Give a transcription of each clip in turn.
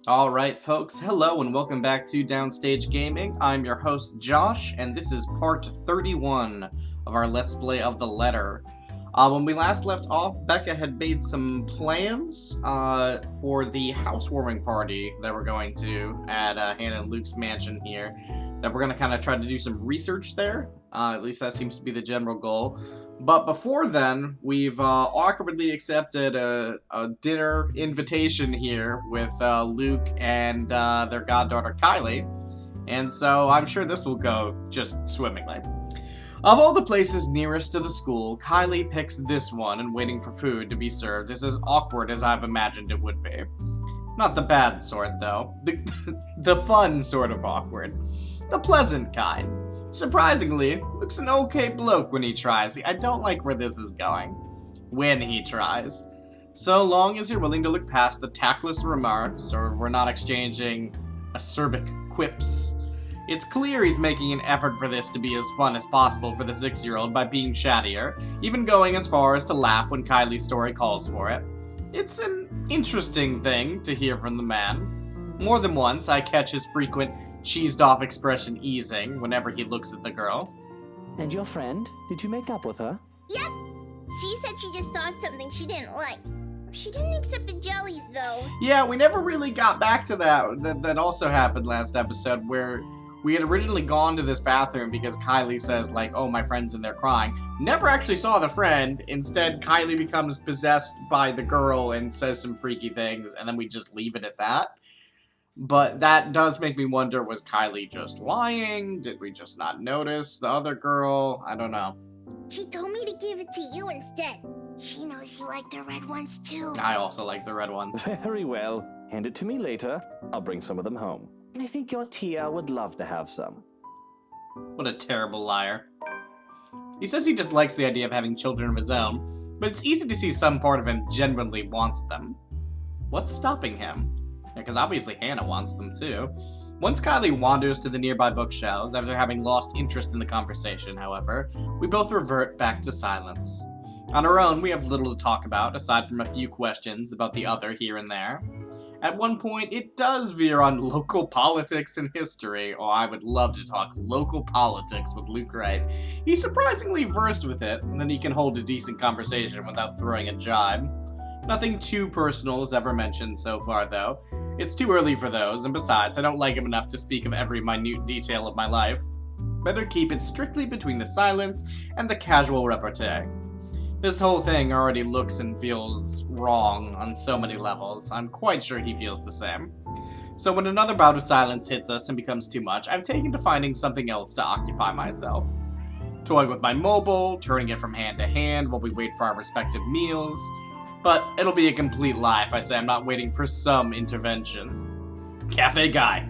Alright, folks, hello and welcome back to Downstage Gaming. I'm your host, Josh, and this is part 31 of our Let's Play of the Letter. When we last left off, Becca had made some plans for the housewarming party that we're going to at Hannah and Luke's mansion here. That we're going to kind of try to do some research there. At least that seems to be the general goal. But before then, we've awkwardly accepted a dinner invitation here with Luke and their goddaughter Kylie. And so I'm sure this will go just swimmingly. Of all the places nearest to the school, Kylie picks this one, and waiting for food to be served is as awkward as I've imagined it would be. Not the bad sort, though. The fun sort of awkward. The pleasant kind. Surprisingly, Luke's an okay bloke when he tries. I don't like where this is going. When he tries. So long as you're willing to look past the tactless remarks, or we're not exchanging acerbic quips. It's clear he's making an effort for this to be as fun as possible for the 6-year-old by being chattier, even going as far as to laugh when Kylie's story calls for it. It's an interesting thing to hear from the man. More than once, I catch his frequent, cheesed-off expression easing whenever he looks at the girl. And your friend? Did you make up with her? Yep. She said she just saw something she didn't like. She didn't accept the jellies, though. Yeah, we never really got back to that. That also happened last episode, where we had originally gone to this bathroom because Kylie says, like, oh, my friend's in there crying. Never actually saw the friend. Instead, Kylie becomes possessed by the girl and says some freaky things, and then we just leave it at that. But that does make me wonder, was Kylie just lying? Did we just not notice the other girl? I don't know. She told me to give it to you instead. She knows you like the red ones, too. I also like the red ones. Very well. Hand it to me later. I'll bring some of them home. I think your Tia would love to have some. What a terrible liar. He says he dislikes the idea of having children of his own, but it's easy to see some part of him genuinely wants them. What's stopping him? Because obviously Hannah wants them too. Once Kylie wanders to the nearby bookshelves, after having lost interest in the conversation, however, we both revert back to silence. On our own, we have little to talk about, aside from a few questions about the other here and there. At one point, it does veer on local politics and history. Oh, I would love to talk local politics with Luke Wright. He's surprisingly versed with it, and then he can hold a decent conversation without throwing a jibe. Nothing too personal is ever mentioned so far, though. It's too early for those, and besides, I don't like him enough to speak of every minute detail of my life. Better keep it strictly between the silence and the casual repartee. This whole thing already looks and feels wrong on so many levels. I'm quite sure he feels the same. So when another bout of silence hits us and becomes too much, I've taken to finding something else to occupy myself. Toying with my mobile, turning it from hand to hand while we wait for our respective meals. But it'll be a complete lie if I say I'm not waiting for some intervention. Cafe guy,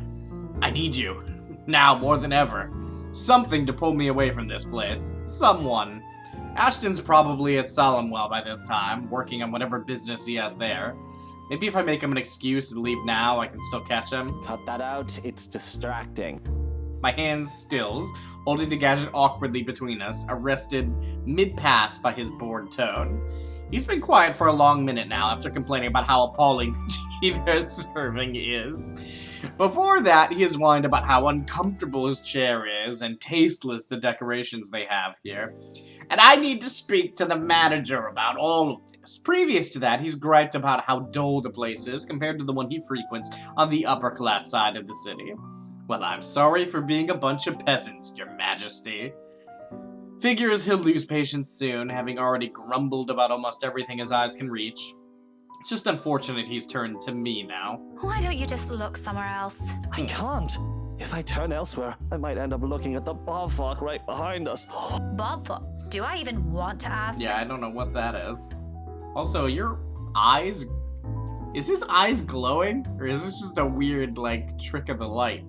I need you. Now more than ever. Something to pull me away from this place. Someone. Ashton's probably at Solemnwell by this time, working on whatever business he has there. Maybe if I make him an excuse and leave now, I can still catch him. Cut that out. It's distracting. My hand stills, holding the gadget awkwardly between us, arrested mid-pass by his bored tone. He's been quiet for a long minute now after complaining about how appalling the tea they're serving is. Before that, he has whined about how uncomfortable his chair is and tasteless the decorations they have here. And I need to speak to the manager about all of this. Previous to that, he's griped about how dull the place is compared to the one he frequents on the upper-class side of the city. Well, I'm sorry for being a bunch of peasants, Your Majesty. Figures he'll lose patience soon, having already grumbled about almost everything his eyes can reach. It's just unfortunate he's turned to me now. Why don't you just look somewhere else? I can't. If I turn elsewhere, I might end up looking at the bobfuck right behind us. Bob, do I even want to ask? Yeah, I don't know what that is. Also, your eyes... Is his eyes glowing? Or is this just a weird, like, trick of the light?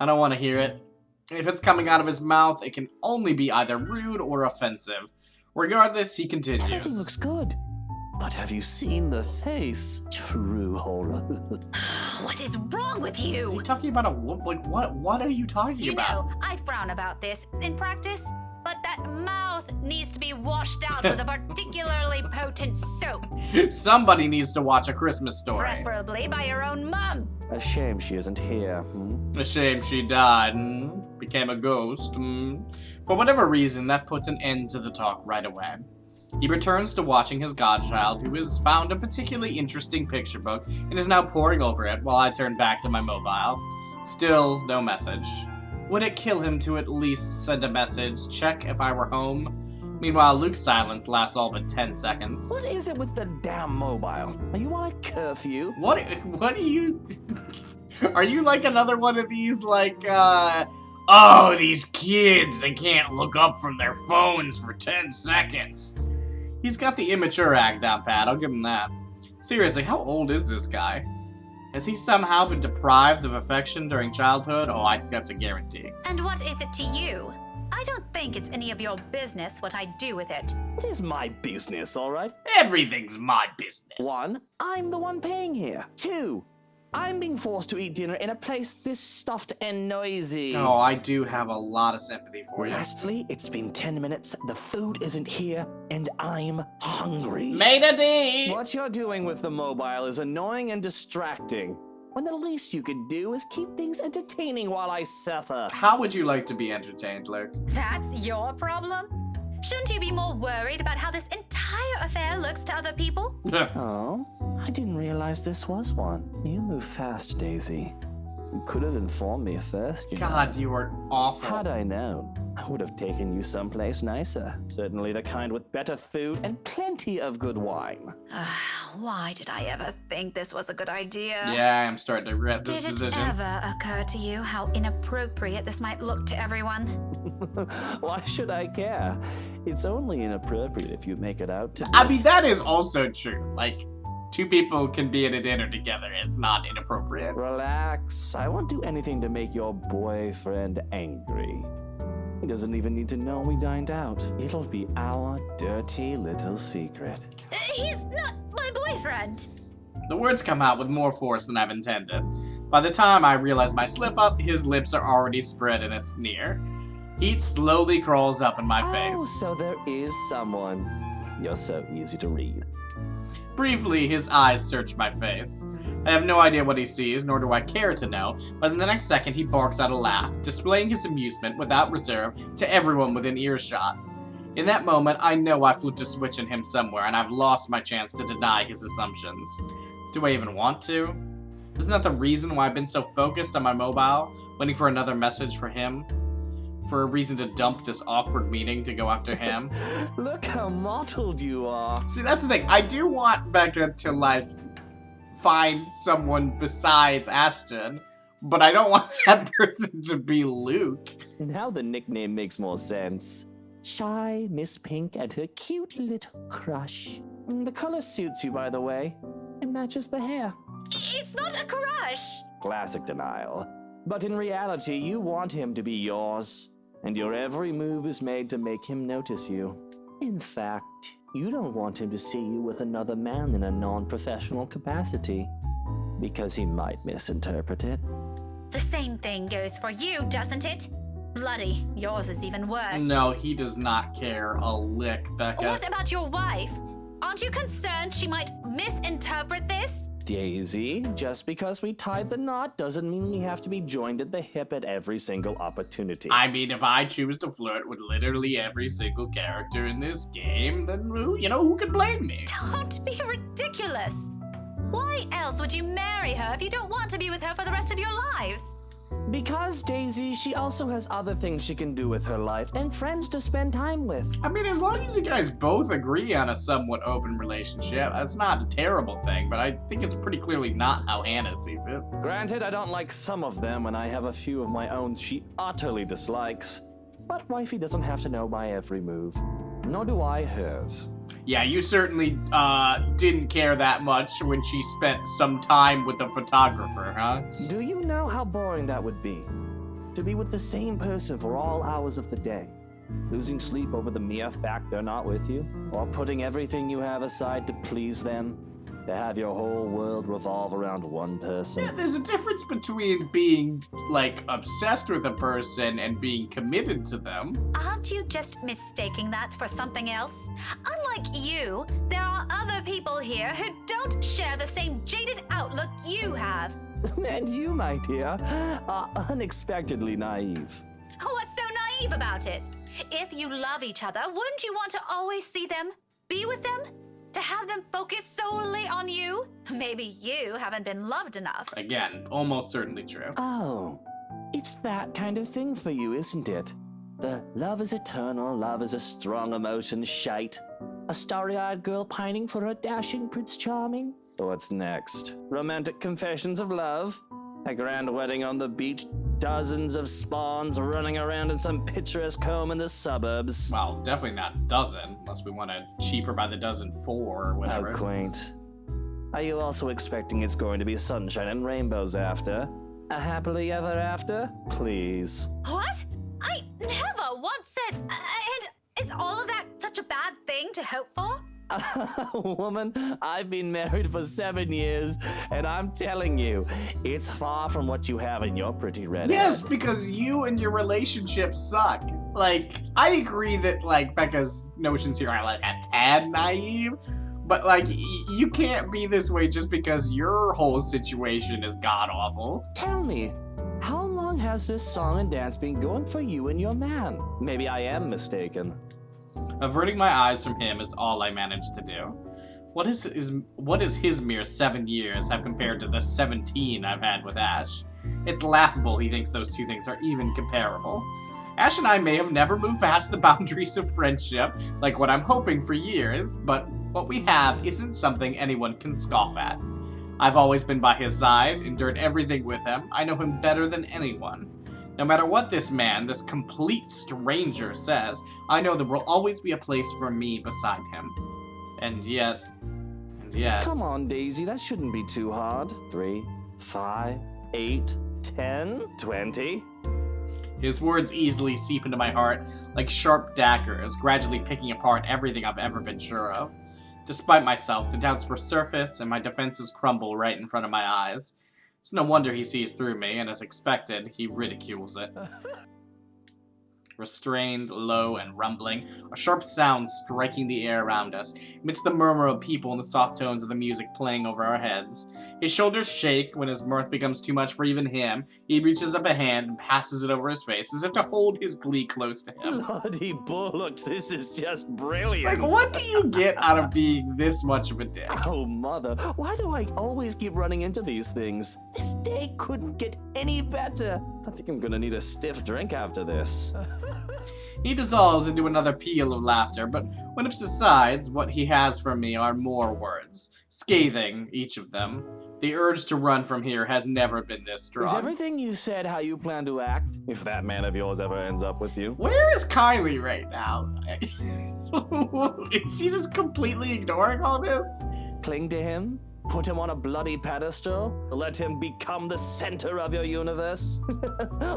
I don't want to hear it. If it's coming out of his mouth, it can only be either rude or offensive. Regardless, he continues. Everything looks good. But have you seen the face? True horror. What is wrong with you? Is he talking about a... Like, what are you talking You about? know, I frown about this in practice, but that That mouth needs to be washed out with a particularly potent soap, Somebody needs to watch A Christmas Story. preferably by your own mum. A shame she isn't here. A shame she died, became a ghost. For whatever reason, that puts an end to the talk right away. He returns to watching his godchild, who has found a particularly interesting picture book and is now poring over it while I turn back to my mobile. Still, no message. Would it kill him to at least send a message, check if I were home? Meanwhile, Luke's silence lasts all but 10 seconds. What is it with the damn mobile? Are you on a curfew? What are you... Are you like another one of these, like, oh, these kids, they can't look up from their phones for 10 seconds. He's got the immature act down pat, I'll give him that. Seriously, how old is this guy? Has he somehow been deprived of affection during childhood? Oh, I think that's a guarantee. And what is it to you? I don't think it's any of your business what I do with it. It is my business, all right? Everything's my business. 1, I'm the one paying here. 2, I'm being forced to eat dinner in a place this stuffed and noisy. Oh, I do have a lot of sympathy for you. Lastly, it's been 10 minutes, the food isn't here, and I'm hungry. Made a D! What you're doing with the mobile is annoying and distracting, when the least you could do is keep things entertaining while I suffer. How would you like to be entertained, Luke? That's your problem? Shouldn't you be more worried about how this entire affair looks to other people? Oh, I didn't realize this was one. You move fast, Daisy. You could have informed me first, you know. God, you are awful. Had I known, I would have taken you someplace nicer. Certainly the kind with better food and plenty of good wine. Why did I ever think this was a good idea? Yeah, I'm starting to regret this Did it decision. ever occur to you how inappropriate this might look to everyone? Why should I care? It's only inappropriate if you make it out to be. I mean, that is also true. Like, 2 people can be at a dinner together. It's not inappropriate. Relax. I won't do anything to make your boyfriend angry. He doesn't even need to know we dined out. It'll be our dirty little secret. He's not my boyfriend. The words come out with more force than I've intended. By the time I realize my slip-up, his lips are already spread in a sneer. Heat slowly crawls up in my face. Oh, so there is someone. You're so easy to read. Briefly, his eyes search my face. I have no idea what he sees, nor do I care to know, but in the next second he barks out a laugh, displaying his amusement without reserve to everyone within earshot. In that moment, I know I flipped a switch in him somewhere, and I've lost my chance to deny his assumptions. Do I even want to? Isn't that the reason why I've been so focused on my mobile, waiting for another message for him? For a reason to dump this awkward meeting to go after him? Look how mottled you are. See, that's the thing. I do want Becca to, like, find someone besides Ashton, but I don't want that person to be Luke. Now the nickname makes more sense. Shy Miss Pink and her cute little crush. The color suits you, by the way. It matches the hair. It's not a crush. Classic denial. But in reality, you want him to be yours, and your every move is made to make him notice you. In fact, you don't want him to see you with another man in a non-professional capacity, because he might misinterpret it. The same thing goes for you, doesn't it? Bloody, yours is even worse. No, he does not care a lick, Becca. What about your wife? Aren't you concerned she might misinterpret this? Daisy, just because we tied the knot doesn't mean we have to be joined at the hip at every single opportunity. I mean, if I choose to flirt with literally every single character in this game, then who can blame me? Don't be ridiculous. Why else would you marry her if you don't want to be with her for the rest of your lives? Because, Daisy, she also has other things she can do with her life and friends to spend time with. I mean, as long as you guys both agree on a somewhat open relationship, that's not a terrible thing, but I think it's pretty clearly not how Hannah sees it. Granted, I don't like some of them, and I have a few of my own she utterly dislikes. But wifey doesn't have to know my every move. Nor do I hers. Yeah, you certainly didn't care that much when she spent some time with a photographer, huh? Do you know how boring that would be? To be with the same person for all hours of the day, losing sleep over the mere fact they're not with you, or putting everything you have aside to please them. To have your whole world revolve around one person. Yeah, there's a difference between being, like, obsessed with a person and being committed to them. Aren't you just mistaking that for something else? Unlike you, there are other people here who don't share the same jaded outlook you have. And you, my dear, are unexpectedly naive. What's so naive about it? If you love each other, wouldn't you want to always see them, be with them? To have them focus solely on you? Maybe you haven't been loved enough. Again, almost certainly true. Oh, it's that kind of thing for you, isn't it? The love is eternal, love is a strong emotion shite. A starry-eyed girl pining for her dashing Prince Charming? What's next? Romantic confessions of love? A grand wedding on the beach? Dozens of spawns running around in some picturesque home in the suburbs? Well, definitely not dozen, unless we want a cheaper by the dozen 4 or whatever. How quaint. Are you also expecting it's going to be sunshine and rainbows after? A happily ever after? Please. What? I never once said. And is all of that such a bad thing to hope for? Woman, I've been married for 7 years, and I'm telling you, it's far from what you have in your pretty red Yes, head. because you and your relationship suck. Like, I agree that, like, Becca's notions here are, like, a tad naive, but, like, you can't be this way just because your whole situation is god-awful. Tell me, how long has this song and dance been going for you and your man? Maybe I am mistaken. Averting my eyes from him is all I manage to do. What is his mere 7 years have compared to the 17 I've had with Ash? It's laughable he thinks those two things are even comparable. Ash and I may have never moved past the boundaries of friendship, like what I'm hoping for years, but what we have isn't something anyone can scoff at. I've always been by his side, endured everything with him. I know him better than anyone. No matter what this man, this complete stranger says, I know there will always be a place for me beside him. And yet... Come on, Daisy, that shouldn't be too hard. 3, 5, 8, 10, 20. His words easily seep into my heart like sharp daggers, gradually picking apart everything I've ever been sure of. Despite myself, the doubts resurface and my defenses crumble right in front of my eyes. It's no wonder he sees through me, and as expected, he ridicules it. Restrained, low, and rumbling, a sharp sound striking the air around us, amidst the murmur of people and the soft tones of the music playing over our heads. His shoulders shake when his mirth becomes too much for even him. He reaches up a hand and passes it over his face, as if to hold his glee close to him. Bloody bullocks, this is just brilliant. Like, what do you get out of being this much of a dick? Oh, mother, why do I always keep running into these things? This day couldn't get any better. I think I'm gonna need a stiff drink after this. He dissolves into another peal of laughter, but when it subsides, what he has for me are more words. Scathing, each of them. The urge to run from here has never been this strong. Is everything you said how you plan to act? If that man of yours ever ends up with you? Where is Kylie right now? Is she just completely ignoring all this? Cling to him? Put him on a bloody pedestal? Let him become the center of your universe?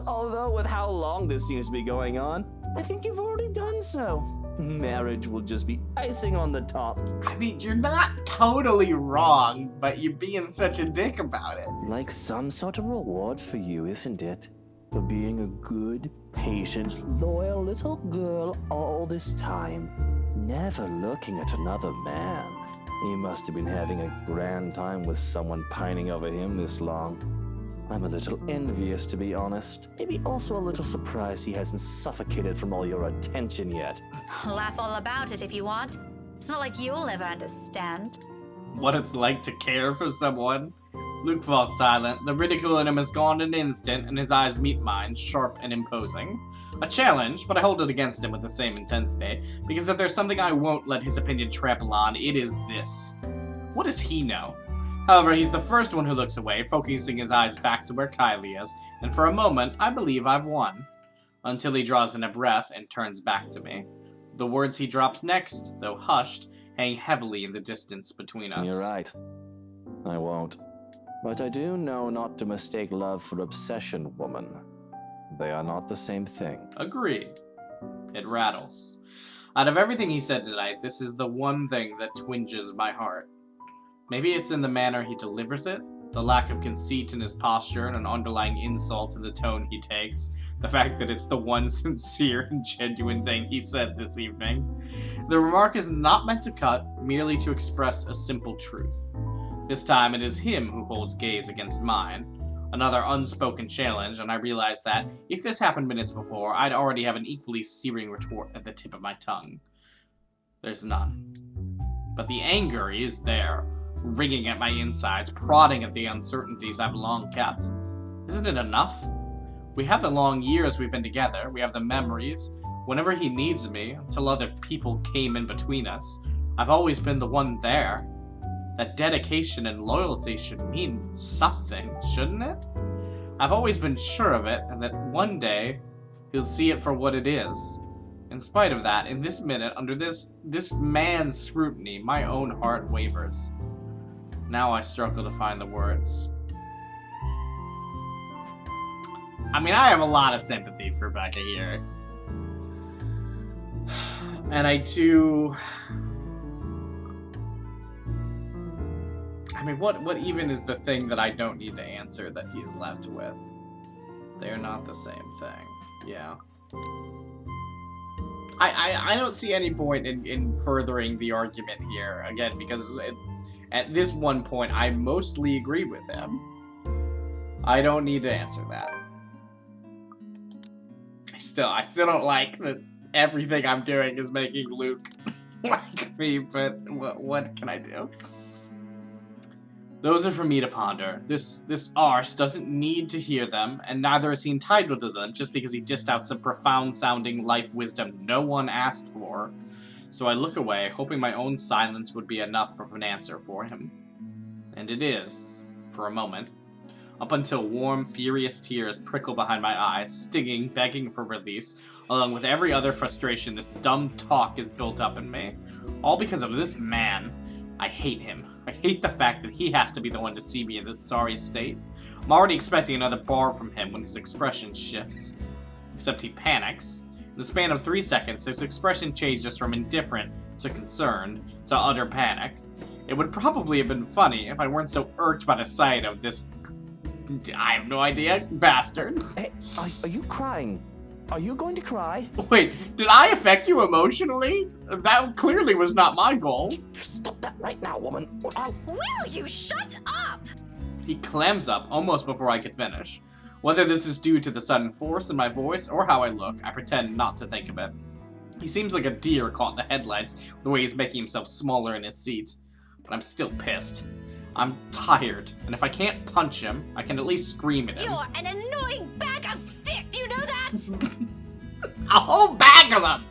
Although with how long this seems to be going on, I think you've already done so. Marriage will just be icing on the top. I mean, you're not totally wrong, but you're being such a dick about it. Like some sort of reward for you, isn't it? For being a good, patient, loyal little girl all this time, never looking at another man. He must have been having a grand time with someone pining over him this long. I'm a little envious, to be honest. Maybe also a little surprised he hasn't suffocated from all your attention yet. Laugh all about it if you want. It's not like you'll ever understand. What it's like to care for someone. Luke falls silent. The ridicule in him is gone in an instant, and his eyes meet mine, sharp and imposing. A challenge, but I hold it against him with the same intensity, because if there's something I won't let his opinion trample on, it is this. What does he know? However, he's the first one who looks away, focusing his eyes back to where Kylie is, and for a moment, I believe I've won. Until he draws in a breath and turns back to me. The words he drops next, though hushed, hang heavily in the distance between us. You're right. I won't. But I do know not to mistake love for obsession, woman. They are not the same thing. Agreed. It rattles. Out of everything he said tonight, this is the one thing that twinges my heart. Maybe it's in the manner he delivers it, the lack of conceit in his posture and an underlying insult in the tone he takes, the fact that it's the one sincere and genuine thing he said this evening. The remark is not meant to cut, merely to express a simple truth. This time it is him who holds gaze against mine. Another unspoken challenge, and I realize that if this happened minutes before, I'd already have an equally searing retort at the tip of my tongue. There's none. But the anger is there, ringing at my insides, prodding at the uncertainties I've long kept. Isn't it enough? We have the long years we've been together, we have the memories. Whenever he needs me, until other people came in between us, I've always been the one there. That dedication and loyalty should mean something, shouldn't it? I've always been sure of it, and that one day, he'll see it for what it is. In spite of that, in this minute, under this man's scrutiny, my own heart wavers. Now I struggle to find the words. I mean, I have a lot of sympathy for Becca here. And I do... I mean, what even is the thing that I don't need to answer that he's left with? They're not the same thing. Yeah. I don't see any point in furthering the argument here, again, because at this one point, I mostly agree with him. I don't need to answer that. I still don't like that everything I'm doing is making Luke like me, but what can I do? Those are for me to ponder. This arse doesn't need to hear them, and neither is he entitled to them just because he dished out some profound-sounding life wisdom no one asked for. So I look away, hoping my own silence would be enough of an answer for him. And it is, for a moment. Up until warm, furious tears prickle behind my eyes, stinging, begging for release, along with every other frustration this dumb talk has built up in me. All because of this man. I hate him. I hate the fact that he has to be the one to see me in this sorry state. I'm already expecting another bar from him when his expression shifts. Except he panics. In the span of 3 seconds, his expression changes from indifferent to concerned to utter panic. It would probably have been funny if I weren't so irked by the sight of this... I have no idea, bastard. Hey, are you crying? Are you going to cry? Wait, did I affect you emotionally? That clearly was not my goal. Stop that right now, woman. Will you shut up? He clams up almost before I could finish. Whether this is due to the sudden force in my voice or how I look, I pretend not to think of it. He seems like a deer caught in the headlights, the way he's making himself smaller in his seat. But I'm still pissed. I'm tired, and if I can't punch him, I can at least scream at him. You're an annoying bag of dick, you know that? A whole bag of them!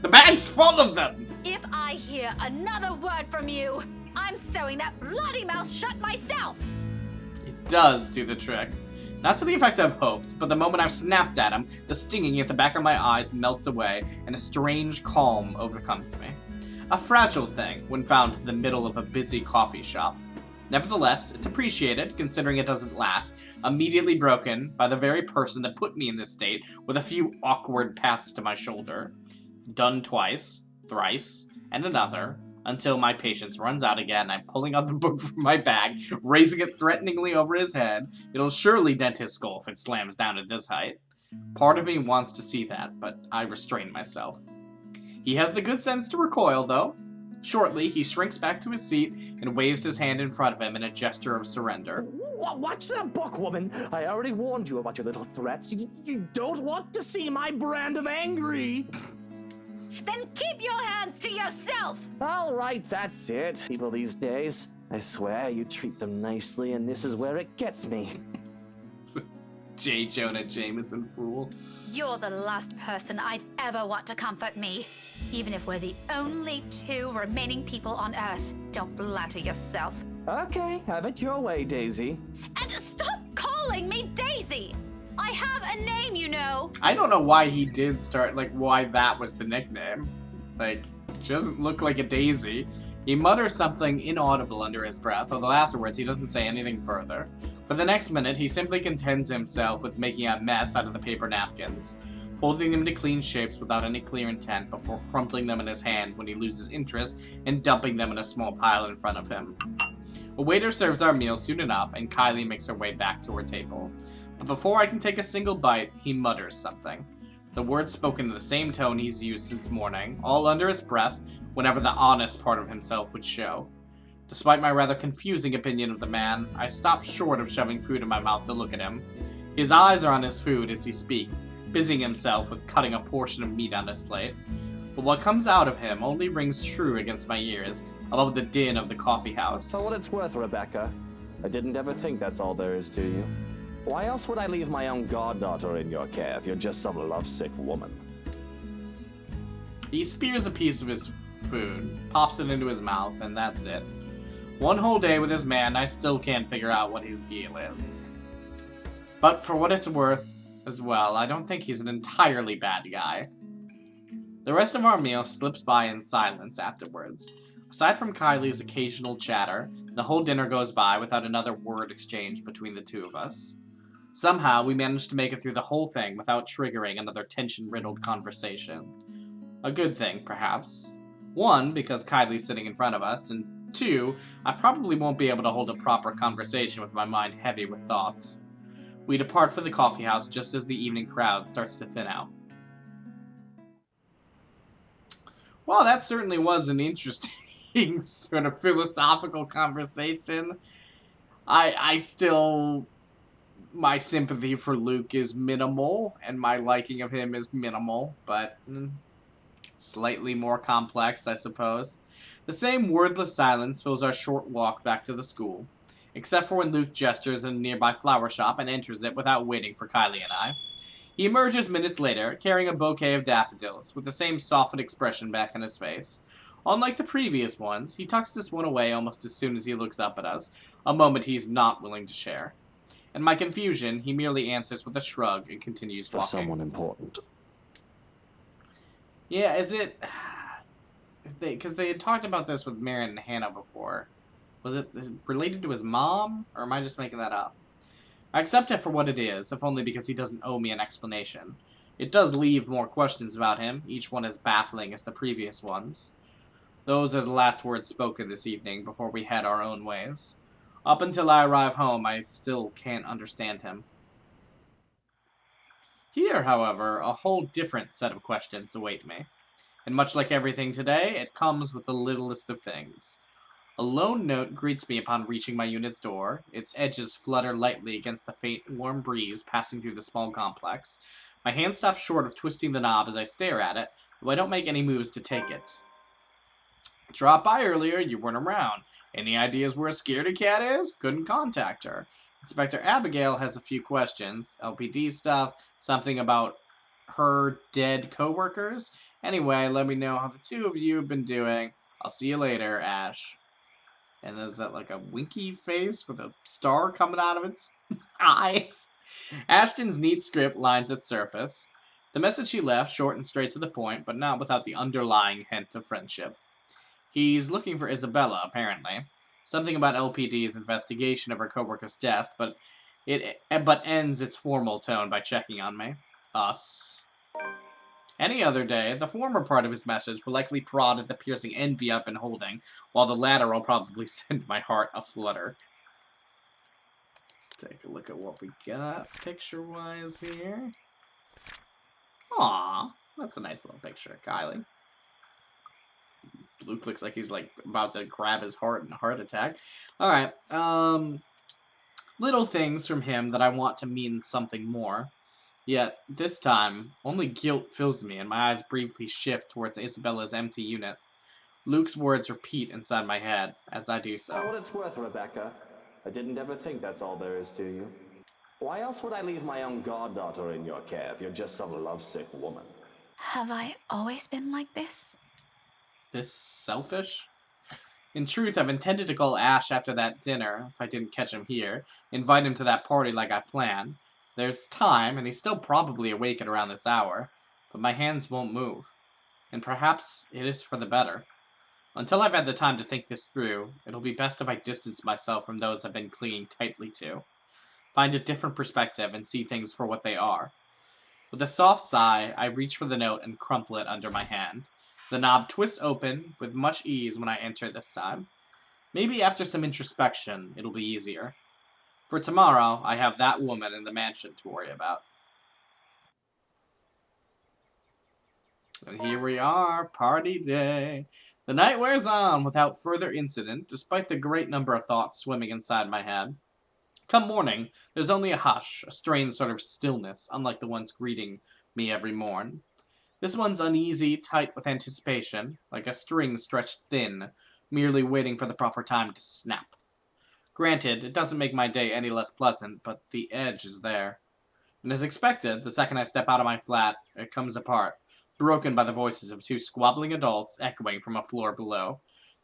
The bag's full of them! If I hear another word from you, I'm sewing that bloody mouth shut myself! It does do the trick. Not to the effect I've hoped, but the moment I've snapped at him, the stinging at the back of my eyes melts away, and a strange calm overcomes me. A fragile thing when found in the middle of a busy coffee shop. Nevertheless, it's appreciated, considering it doesn't last, immediately broken by the very person that put me in this state with a few awkward pats to my shoulder. Done twice, thrice, and another, until my patience runs out again. I'm pulling out the book from my bag, raising it threateningly over his head. It'll surely dent his skull if it slams down at this height. Part of me wants to see that, but I restrain myself. He has the good sense to recoil, though. Shortly, he shrinks back to his seat and waves his hand in front of him in a gesture of surrender. Watch that book, woman. I already warned you about your little threats. You don't want to see my brand of angry. Then keep your hands to yourself! All right, that's it. People these days, I swear you treat them nicely, and this is where it gets me. J. Jonah Jameson fool. You're the last person I'd ever want to comfort me. Even if we're the only two remaining people on Earth. Don't flatter yourself. Okay, have it your way, Daisy. And stop calling me Daisy! I have a name, you know. I don't know why he did start, why that was the nickname. She doesn't look like a daisy. He mutters something inaudible under his breath, although afterwards he doesn't say anything further. For the next minute, he simply contents himself with making a mess out of the paper napkins, folding them into clean shapes without any clear intent before crumpling them in his hand when he loses interest and dumping them in a small pile in front of him. A waiter serves our meal soon enough, and Kylie makes her way back to her table. But before I can take a single bite, he mutters something. The words spoken in the same tone he's used since morning, all under his breath, whenever the honest part of himself would show. Despite my rather confusing opinion of the man, I stop short of shoving food in my mouth to look at him. His eyes are on his food as he speaks, busying himself with cutting a portion of meat on his plate. But what comes out of him only rings true against my ears, above the din of the coffee house. For what it's worth, Rebecca, I didn't ever think that's all there is to you. Why else would I leave my own goddaughter in your care if you're just some lovesick woman? He spears a piece of his food, pops it into his mouth, and that's it. One whole day with this man, I still can't figure out what his deal is. But for what it's worth, as well, I don't think he's an entirely bad guy. The rest of our meal slips by in silence afterwards. Aside from Kylie's occasional chatter, the whole dinner goes by without another word exchanged between the two of us. Somehow, we managed to make it through the whole thing without triggering another tension-riddled conversation. A good thing, perhaps. One, because Kylie's sitting in front of us, and two, I probably won't be able to hold a proper conversation with my mind heavy with thoughts. We depart for the coffee house just as the evening crowd starts to thin out. Well, that certainly was an interesting sort of philosophical conversation. I still... My sympathy for Luke is minimal, and my liking of him is minimal, but slightly more complex, I suppose. The same wordless silence fills our short walk back to the school, except for when Luke gestures in a nearby flower shop and enters it without waiting for Kylie and I. He emerges minutes later, carrying a bouquet of daffodils, with the same softened expression back on his face. Unlike the previous ones, he tucks this one away almost as soon as he looks up at us, a moment he's not willing to share. In my confusion, he merely answers with a shrug and continues walking. For someone important. Yeah, is it... Because they had talked about this with Marion and Hannah before. Was it related to his mom? Or am I just making that up? I accept it for what it is, if only because he doesn't owe me an explanation. It does leave more questions about him, each one as baffling as the previous ones. Those are the last words spoken this evening before we head our own ways. Up until I arrive home, I still can't understand him. Here, however, a whole different set of questions await me. And much like everything today, it comes with the littlest of things. A lone note greets me upon reaching my unit's door. Its edges flutter lightly against the faint, warm breeze passing through the small complex. My hand stops short of twisting the knob as I stare at it, though I don't make any moves to take it. Dropped by earlier, you weren't around. Any ideas where Scaredy Cat is? Couldn't contact her. Inspector Abigail has a few questions. LPD stuff, something about her dead co-workers. Anyway, let me know how the two of you have been doing. I'll see you later, Ash. And there's that, like, a winky face with a star coming out of its eye. Ashton's neat script lines its surface. The message he left, short and straight to the point, but not without the underlying hint of friendship. He's looking for Isabella, apparently. Something about LPD's investigation of her coworker's death, but ends its formal tone by checking on me. Us. Any other day, the former part of his message will likely prod at the piercing envy I've been holding, while the latter will probably send my heart aflutter. Let's take a look at what we got picture-wise here. Aww, that's a nice little picture of Kylie. Luke looks like he's, like, about to grab his heart in a heart attack. Alright, little things from him that I want to mean something more. Yet, this time, only guilt fills me and my eyes briefly shift towards Isabella's empty unit. Luke's words repeat inside my head as I do so. For what it's worth, Rebecca, I didn't ever think that's all there is to you. Why else would I leave my own goddaughter in your care if you're just some lovesick woman? Have I always been like this? This selfish? In truth, I've intended to call Ash after that dinner, if I didn't catch him here, invite him to that party like I planned. There's time, and he's still probably awake at around this hour, but my hands won't move. And perhaps it is for the better. Until I've had the time to think this through, it'll be best if I distance myself from those I've been clinging tightly to. Find a different perspective and see things for what they are. With a soft sigh, I reach for the note and crumple it under my hand. The knob twists open with much ease when I enter this time. Maybe after some introspection, it'll be easier. For tomorrow, I have that woman in the mansion to worry about. And here we are, party day. The night wears on without further incident, despite the great number of thoughts swimming inside my head. Come morning, there's only a hush, a strange sort of stillness, unlike the ones greeting me every morn. This one's uneasy, tight with anticipation, like a string stretched thin, merely waiting for the proper time to snap. Granted, it doesn't make my day any less pleasant, but the edge is there. And as expected, the second I step out of my flat, it comes apart, broken by the voices of two squabbling adults echoing from a floor below.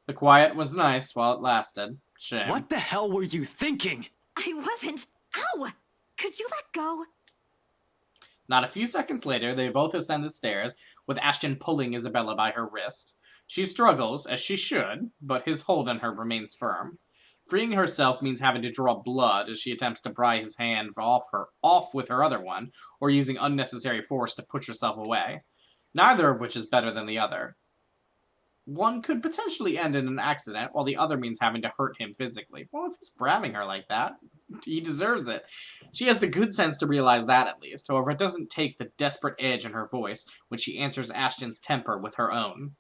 The quiet was nice while it lasted. Shame. What the hell were you thinking? I wasn't. Ow! Could you let go? Not a few seconds later, they both ascend the stairs, with Ashton pulling Isabella by her wrist. She struggles, as she should, but his hold on her remains firm. Freeing herself means having to draw blood as she attempts to pry his hand off with her other one, or using unnecessary force to push herself away. Neither of which is better than the other. One could potentially end in an accident, while the other means having to hurt him physically. Well, if he's grabbing her like that, he deserves it. She has the good sense to realize that, at least. However, it doesn't take the desperate edge in her voice when she answers Ashton's temper with her own.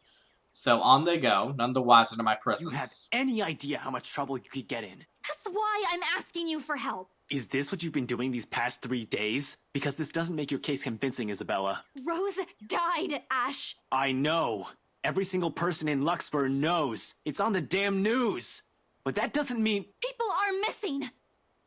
So on they go, none the wiser to my presence. You have any idea how much trouble you could get in? That's why I'm asking you for help. Is this what you've been doing these past 3 days? Because this doesn't make your case convincing, Isabella. Rose died, Ash. I know. Every single person in Luxburg knows. It's on the damn news. But that doesn't mean... People are missing.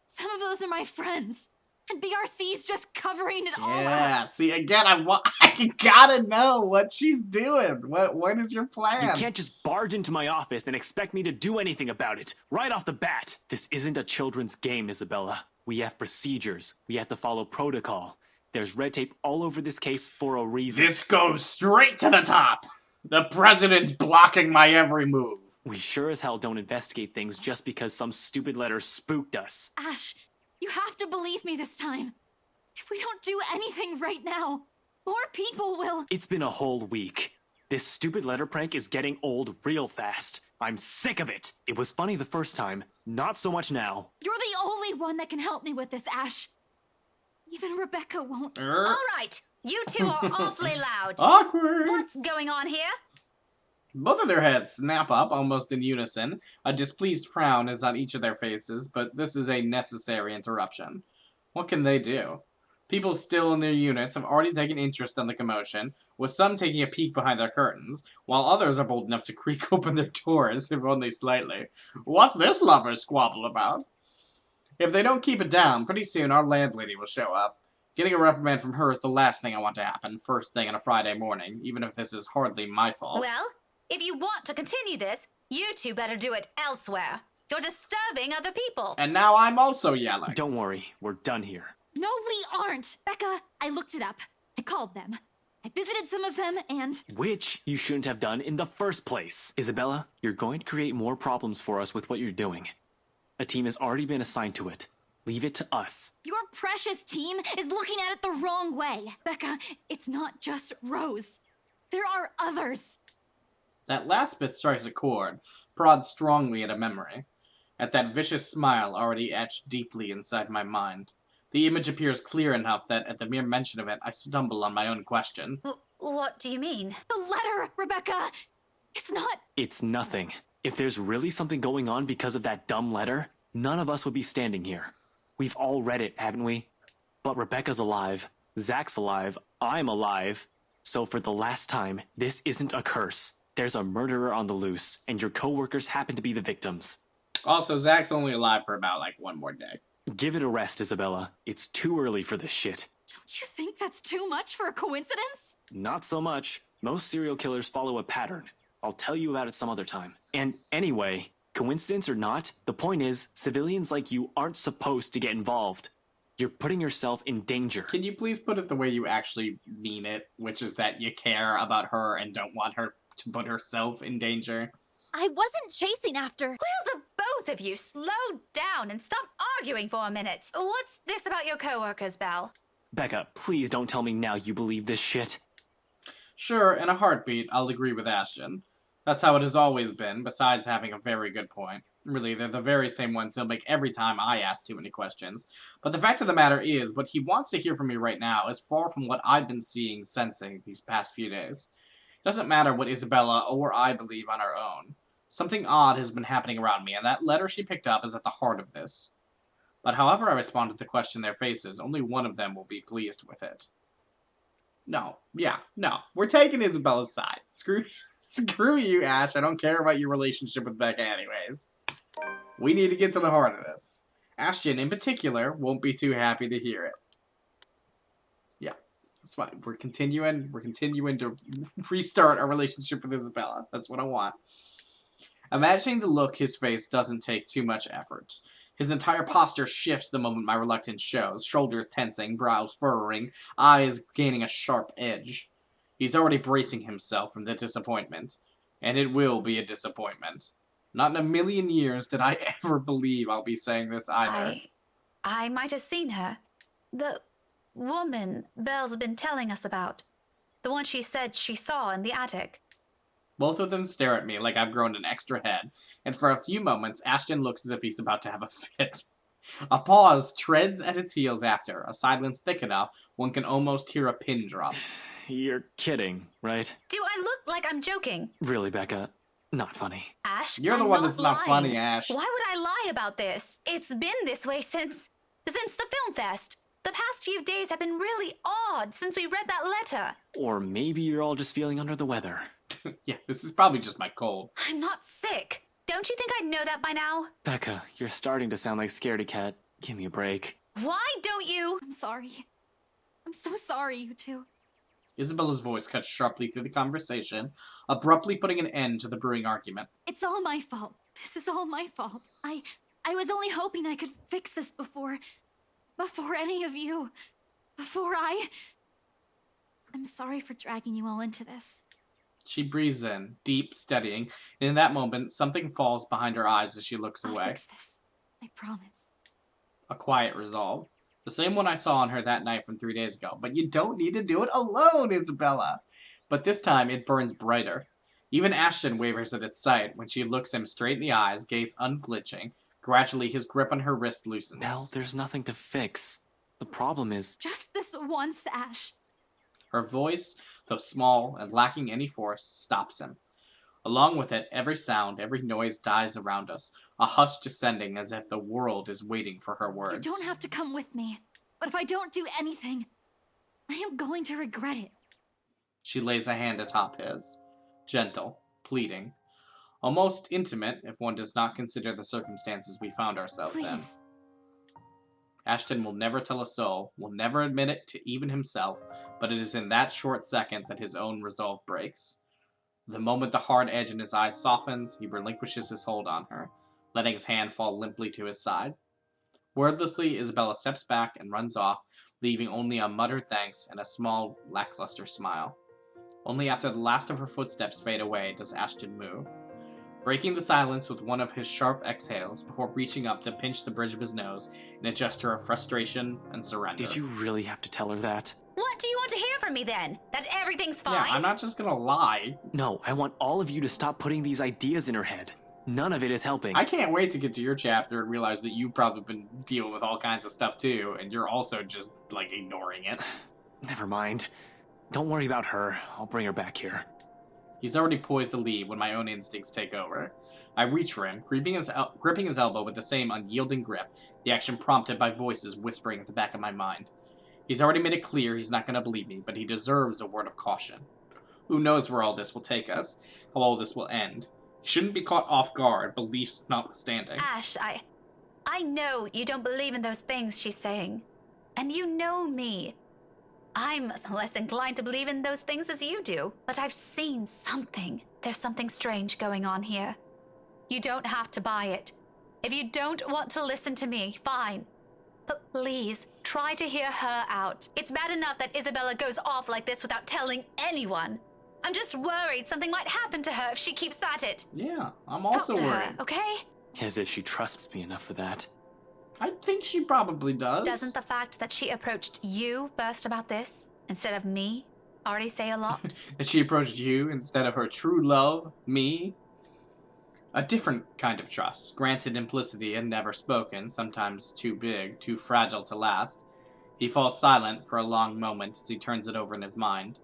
Some of those are my friends. And BRC's just covering it all up. Yeah, see, again, I gotta know what she's doing. What is your plan? You can't just barge into my office and expect me to do anything about it, right off the bat. This isn't a children's game, Isabella. We have procedures. We have to follow protocol. There's red tape all over this case for a reason. This goes straight to the top. The president's blocking my every move. We sure as hell don't investigate things just because some stupid letter spooked us. Ash, you have to believe me this time. If we don't do anything right now, more people will... It's been a whole week. This stupid letter prank is getting old real fast. I'm sick of it. It was funny the first time, not so much now. You're the only one that can help me with this, Ash. Even Rebecca won't. All right, you two are awfully loud. Awkward. What's going on here? Both of their heads snap up almost in unison. A displeased frown is on each of their faces, but this is a necessary interruption. What can they do? People still in their units have already taken interest in the commotion, with some taking a peek behind their curtains, while others are bold enough to creak open their doors, if only slightly. What's this lover's squabble about? If they don't keep it down, pretty soon our landlady will show up. Getting a reprimand from her is the last thing I want to happen, first thing on a Friday morning, even if this is hardly my fault. Well, if you want to continue this, you two better do it elsewhere. You're disturbing other people. And now I'm also yelling. Don't worry, we're done here. No, we aren't. Becca, I looked it up. I called them. I visited some of them, and... Which you shouldn't have done in the first place. Isabella, you're going to create more problems for us with what you're doing. A team has already been assigned to it. Leave it to us. Your precious team is looking at it the wrong way. Becca, it's not just Rose. There are others. That last bit strikes a chord, prods strongly at a memory. At that vicious smile already etched deeply inside my mind. The image appears clear enough that at the mere mention of it, I stumble on my own question. What do you mean? The letter, Rebecca! It's not... It's nothing. If there's really something going on because of that dumb letter, none of us would be standing here. We've all read it, haven't we? But Rebecca's alive, Zach's alive, I'm alive. So for the last time, this isn't a curse. There's a murderer on the loose, and your coworkers happen to be the victims. Also, Zach's only alive for about, one more day. Give it a rest, Isabella. It's too early for this shit. Don't you think that's too much for a coincidence? Not so much. Most serial killers follow a pattern. I'll tell you about it some other time. And anyway, coincidence or not, the point is, civilians like you aren't supposed to get involved. You're putting yourself in danger. Can you please put it the way you actually mean it, which is that you care about her and don't want her to put herself in danger? I wasn't chasing after... Will the both of you slow down and stop arguing for a minute? What's this about your coworkers, Belle? Becca, please don't tell me now you believe this shit. Sure, in a heartbeat, I'll agree with Ashton. That's how it has always been, besides having a very good point. Really, they're the very same ones he'll make every time I ask too many questions. But the fact of the matter is, what he wants to hear from me right now is far from what I've been seeing, sensing these past few days. It doesn't matter what Isabella or I believe on our own. Something odd has been happening around me, and that letter she picked up is at the heart of this. But however I respond to the question in their faces, only one of them will be pleased with it. No. We're taking Isabella's side. Screw you, Ash. I don't care about your relationship with Becca anyways. We need to get to the heart of this. Ashton, in particular, won't be too happy to hear it. Yeah, that's fine. We're continuing to restart our relationship with Isabella. That's what I want. Imagining the look his face doesn't take too much effort. His entire posture shifts the moment my reluctance shows, shoulders tensing, brows furrowing, eyes gaining a sharp edge. He's already bracing himself from the disappointment. And it will be a disappointment. Not in a million years did I ever believe I'll be saying this either. I might have seen her. The woman Belle's been telling us about. The one she said she saw in the attic. Both of them stare at me like I've grown an extra head, and for a few moments, Ashton looks as if he's about to have a fit. A pause treads at its heels after, a silence thick enough one can almost hear a pin drop. You're kidding, right? Do I look like I'm joking? Really, Becca? Not funny. Ash, You're the I'm one that's not lying. funny, Ash. Why would I lie about this? It's been this way since the film fest. The past few days have been really odd since we read that letter. Or maybe you're all just feeling under the weather. Yeah, this is probably just my cold. I'm not sick. Don't you think I'd know that by now? Becca, you're starting to sound like Scaredy Cat. Give me a break. Why don't you? I'm sorry. I'm so sorry, you two. Isabella's voice cuts sharply through the conversation, abruptly putting an end to the brewing argument. It's all my fault. This is all my fault. I was only hoping I could fix this before any of you. I'm sorry for dragging you all into this. She breathes in, deep, steadying, and in that moment, something falls behind her eyes as she looks I'll away. fix this. I promise. A quiet resolve. The same one I saw on her that night from 3 days ago. But you don't need to do it alone, Isabella. But this time, it burns brighter. Even Ashton wavers at its sight when she looks him straight in the eyes, gaze unflinching. Gradually, his grip on her wrist loosens. Nell, there's nothing to fix. The problem is... Just this once, Ash. Her voice, though small and lacking any force, stops him. Along with it, every sound, every noise dies around us, a hush descending as if the world is waiting for her words. You don't have to come with me, but if I don't do anything, I am going to regret it. She lays a hand atop his, gentle, pleading, almost intimate if one does not consider the circumstances we found ourselves in. Please. Ashton will never tell a soul, will never admit it to even himself, but it is in that short second that his own resolve breaks. The moment the hard edge in his eyes softens, he relinquishes his hold on her, letting his hand fall limply to his side. Wordlessly, Isabella steps back and runs off, leaving only a muttered thanks and a small, lackluster smile. Only after the last of her footsteps fade away does Ashton move, breaking the silence with one of his sharp exhales before reaching up to pinch the bridge of his nose in a gesture of frustration and surrender. Did you really have to tell her that? What do you want to hear from me then? That everything's fine? Yeah, I'm not just gonna lie. No, I want all of you to stop putting these ideas in her head. None of it is helping. I can't wait to get to your chapter and realize that you've probably been dealing with all kinds of stuff too, and you're also just, like, ignoring it. Never mind. Don't worry about her. I'll bring her back here. He's already poised to leave when my own instincts take over. I reach for him, gripping his elbow with the same unyielding grip, the action prompted by voices whispering at the back of my mind. He's already made it clear he's not going to believe me, but he deserves a word of caution. Who knows where all this will take us, how all this will end. He shouldn't be caught off guard, beliefs notwithstanding. Ash, I know you don't believe in those things she's saying. And you know me. I'm less inclined to believe in those things as you do. But I've seen something. There's something strange going on here. You don't have to buy it. If you don't want to listen to me, fine. But please, try to hear her out. It's bad enough that Isabella goes off like this without telling anyone. I'm just worried something might happen to her if she keeps at it. Yeah, I'm also Talk to worried. her, okay? As if she trusts me enough for that. I think she probably does. Doesn't the fact that she approached you first about this, instead of me, already say a lot? That she approached you instead of her true love, me? A different kind of trust, granted implicitly and never spoken, sometimes too big, too fragile to last. He falls silent for a long moment as he turns it over in his mind.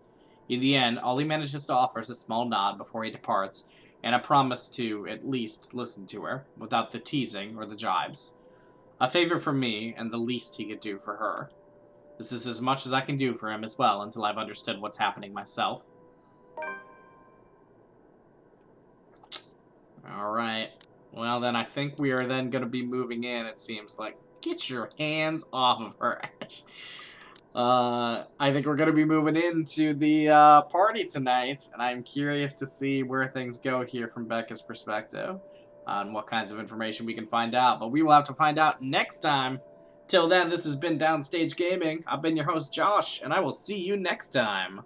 In the end, all he manages to offer is a small nod before he departs, and a promise to, at least, listen to her, without the teasing or the jibes. A favor for me, and the least he could do for her. This is as much as I can do for him as well, until I've understood what's happening myself. Alright. Well, then I think we are then going to be moving in, it seems like. Get your hands off of her, Ash. I think we're going to be moving into the party tonight, and I'm curious to see where things go here from Becca's perspective, and what kinds of information we can find out. But we will have to find out next time. Till then, this has been Downstage Gaming. I've been your host, Josh, and I will see you next time.